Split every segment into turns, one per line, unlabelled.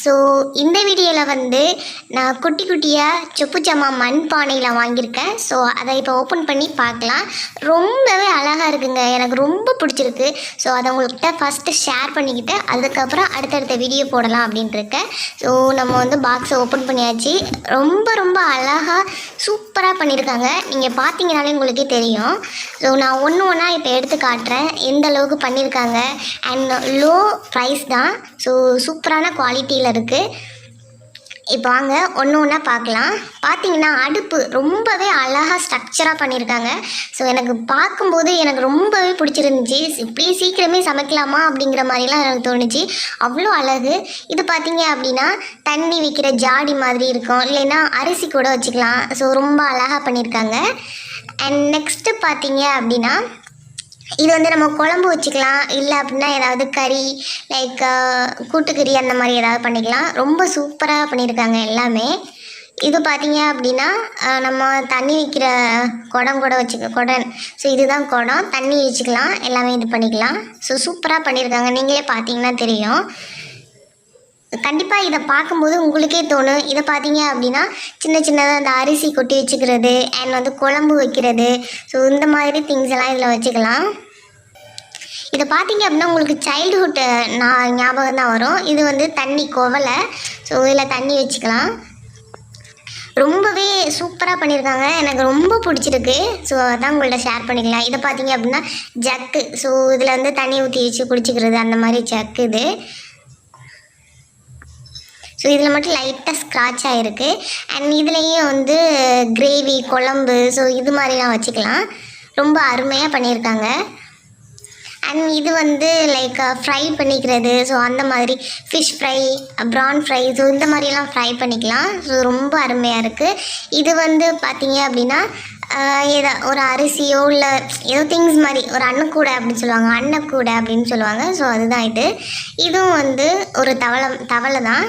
So இந்த வீடியோவில் வந்து நான் குட்டி குட்டியாக சொப்பு ஜாமா மண் பானையில் வாங்கியிருக்கேன். ஸோ அதை இப்போ ஓப்பன் பண்ணி பார்க்கலாம். ரொம்பவே அழகாக இருக்குங்க, எனக்கு ரொம்ப பிடிச்சிருக்கு. ஸோ அதை உங்கள்கிட்ட ஃபஸ்ட்டு ஷேர் பண்ணிக்கிட்டு அதுக்கப்புறம் அடுத்தடுத்த வீடியோ போடலாம் அப்படின்ட்டு இருக்கேன். ஸோ நம்ம வந்து பாக்ஸை ஓப்பன் பண்ணியாச்சு. ரொம்ப ரொம்ப அழகாக சூப்பராக பண்ணியிருக்காங்க. நீங்கள் பார்த்தீங்கனாலே உங்களுக்கே தெரியும். ஸோ நான் ஒன்று ஒன்றா இப்போ எடுத்து காட்டுறேன் எந்த அளவுக்கு பண்ணியிருக்காங்க. அண்ட் லோ ப்ரைஸ் தான். ஸோ சூப்பரான குவாலிட்டியில் இருக்குது. இப்போ வாங்க ஒன்று ஒன்றா பார்க்கலாம். பார்த்தீங்கன்னா அடுப்பு ரொம்பவே அழகாக ஸ்ட்ரக்சராக பண்ணியிருக்காங்க. ஸோ எனக்கு பார்க்கும்போது எனக்கு ரொம்பவே பிடிச்சிருந்துச்சி. இப்படியே சீக்கிரமே சமைக்கலாமா அப்படிங்கிற மாதிரிலாம் எனக்கு தோணுச்சு. அவ்வளோ அழகு. இது பார்த்தீங்க அப்படின்னா தண்ணி வைக்கிற ஜாடி மாதிரி இருக்கும், இல்லைன்னா அரிசி கூட வச்சுக்கலாம். ஸோ ரொம்ப அழகாக பண்ணியிருக்காங்க. அண்ட் நெக்ஸ்ட்டு பார்த்தீங்க அப்படின்னா இது வந்து நம்ம குழம்பு வச்சுக்கலாம், இல்லை அப்படின்னா ஏதாவது கறி லைக் கூட்டுக்கறி அந்த மாதிரி ஏதாவது பண்ணிக்கலாம். ரொம்ப சூப்பராக பண்ணியிருக்காங்க எல்லாமே. இது பார்த்தீங்க அப்படின்னா நம்ம தண்ணி வைக்கிற குடம் கூட குடம். ஸோ இதுதான் குடம், தண்ணி வச்சுக்கலாம், எல்லாமே இது பண்ணிக்கலாம். ஸோ சூப்பராக பண்ணியிருக்காங்க. நீங்களே பார்த்தீங்கன்னா தெரியும். கண்டிப்பாக இதை பார்க்கும்போது உங்களுக்கே தோணும். இதை பார்த்தீங்க அப்படின்னா சின்ன சின்னதாக அந்த அரிசி கொட்டி வச்சுக்கிறது அண்ட் வந்து குழம்பு வைக்கிறது. ஸோ இந்த மாதிரி திங்ஸ் எல்லாம் இதில் வச்சுக்கலாம். இதை பார்த்தீங்க அப்படின்னா உங்களுக்கு சைல்டுஹுட் ஞாபகம் தான் வரும். இது வந்து தண்ணி குவலை. ஸோ இதில் தண்ணி வச்சுக்கலாம். ரொம்பவே சூப்பராக பண்ணியிருக்காங்க, எனக்கு ரொம்ப பிடிச்சிருக்கு. ஸோ அதான் உங்கள்ட்ட ஷேர் பண்ணிக்கலாம். இதை பார்த்தீங்க அப்படின்னா ஜக்கு. ஸோ இதில் வந்து தண்ணி ஊற்றி வச்சு குடிச்சிக்கிறது அந்த மாதிரி ஜக்கு இது. ஸோ இதில் மட்டும் லைட்டாக ஸ்க்ராட்ச் ஆகிருக்கு. அண்ட் இதுலேயும் வந்து கிரேவி குழம்பு ஸோ இது மாதிரிலாம் வச்சுக்கலாம். ரொம்ப அருமையாக பண்ணியிருக்காங்க. அண்ட் இது வந்து லைக் ஃப்ரை பண்ணிக்கிறது. ஸோ அந்த மாதிரி fish fry, PRAN fry, so இந்த மாதிரிலாம் ஃப்ரை பண்ணிக்கலாம். ஸோ ரொம்ப அருமையாக இருக்குது. இது வந்து பார்த்தீங்க அப்படின்னா ஏதோ ஒரு அரிசியோ இல்லை ஏதோ திங்ஸ் மாதிரி ஒரு அன்னக்கூடை அப்படின்னு சொல்லுவாங்க, அன்னக்கூடை அப்படின்னு சொல்லுவாங்க. ஸோ அதுதான் இது. இதுவும் வந்து ஒரு தவளை தான்.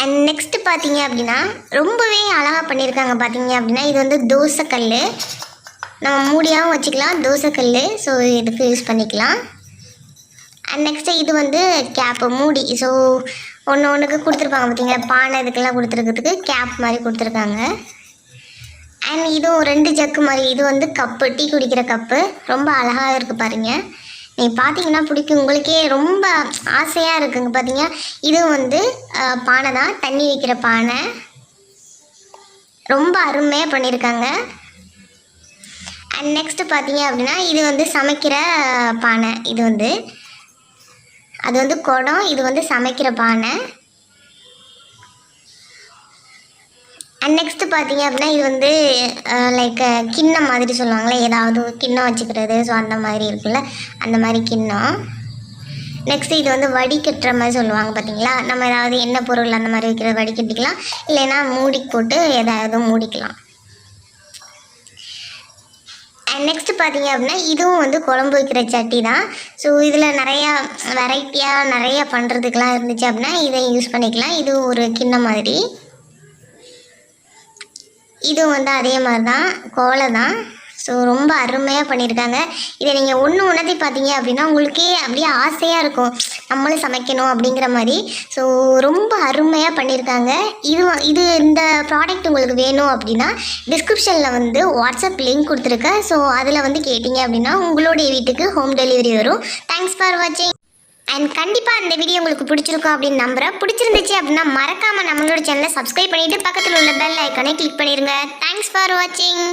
அண்ட் நெக்ஸ்ட்டு பார்த்தீங்க அப்படின்னா ரொம்பவே அழகாக பண்ணியிருக்காங்க. பார்த்தீங்க அப்படின்னா இது வந்து தோசைக்கல், நம்ம மூடியாகவும் வச்சுக்கலாம் தோசைக்கல். ஸோ இதுக்கு யூஸ் பண்ணிக்கலாம். அண்ட் நெக்ஸ்ட்டு இது வந்து கேப்பு மூடி. ஸோ ஒன்றுக்கு கொடுத்துருப்பாங்க பார்த்தீங்களா, பானை இதுக்கெல்லாம் கொடுத்துருக்கிறதுக்கு கேப் மாதிரி கொடுத்துருக்காங்க. அண்ட் இதுவும் 2 ஜக்கு மாதிரி. இது வந்து கப்பு, டீ குடிக்கிற கப்பு. ரொம்ப அழகாக இருக்குது பாருங்கள். நீங்கள் பார்த்தீங்கன்னா பிடிக்கும், உங்களுக்கே ரொம்ப ஆசையாக இருக்குங்க. பார்த்தீங்க இது வந்து பானை தான், தண்ணி வைக்கிற பானை. ரொம்ப அருமையாக பண்ணியிருக்காங்க. அண்ட் நெக்ஸ்ட்டு பார்த்தீங்க அப்படின்னா இது வந்து சமைக்கிற பானை. இது வந்து அது வந்து குடம், இது வந்து சமைக்கிற பானை. அண்ட் நெக்ஸ்ட்டு பார்த்தீங்க அப்படின்னா இது வந்து லைக் கிண்ணம் மாதிரி சொல்லுவாங்களே, ஏதாவது கிண்ணம் வச்சுக்கிறது. ஸோ அந்த மாதிரி இருக்குல்ல, அந்த மாதிரி கிண்ணம். நெக்ஸ்ட்டு இது வந்து வடிகட்டுற மாதிரி சொல்லுவாங்க பார்த்தீங்களா, நம்ம ஏதாவது எண்ணெய் பொருள் அந்த மாதிரி வைக்கிற வடிகட்டிக்கலாம், இல்லைன்னா மூடி போட்டு ஏதாவது மூடிக்கலாம். அண்ட் நெக்ஸ்ட்டு பார்த்தீங்க அப்படின்னா இதுவும் வந்து குழம்பு வைக்கிற சட்டி தான். ஸோ இதில் நிறையா வெரைட்டியாக நிறையா பண்ணுறதுக்கெலாம் இருந்துச்சு அப்படின்னா இதை யூஸ் பண்ணிக்கலாம். இது ஒரு கிண்ணம் மாதிரி. இதுவும் வந்து அதே மாதிரி தான், கோலை தான். ஸோ ரொம்ப அருமையாக பண்ணியிருக்காங்க. இதை நீங்கள் ஒன்றுத்தை பார்த்தீங்க அப்படின்னா உங்களுக்கே அப்படியே ஆசையாக இருக்கும், நம்மளும் சமைக்கணும் அப்படிங்கிற மாதிரி. ஸோ ரொம்ப அருமையாக பண்ணியிருக்காங்க. இது இந்த ப்ராடக்ட் உங்களுக்கு வேணும் அப்படின்னா டிஸ்கிரிப்ஷனில் வந்து வாட்ஸ்அப் லிங்க் கொடுத்துருக்கேன். ஸோ அதில் வந்து கேட்டிங்க அப்படின்னா உங்களுடைய வீட்டுக்கு ஹோம் டெலிவரி வரும். தேங்க்ஸ் ஃபார் வாட்சிங். அண்ட் கண்டிப்பாக இந்த வீடியோ உங்களுக்கு பிடிச்சிருக்கும் அப்படின்னு நம்புகிறேன். பிடிச்சிருந்துச்சு அப்படின்னா மறக்காமல் நம்மளோட சேனலை சப்ஸ்கிரைப் பண்ணிவிட்டு பக்கத்தில் உள்ள பெல் ஐக்கானை கிளிக் பண்ணிடுங்க. தேங்க்ஸ் ஃபார் வாட்சிங்.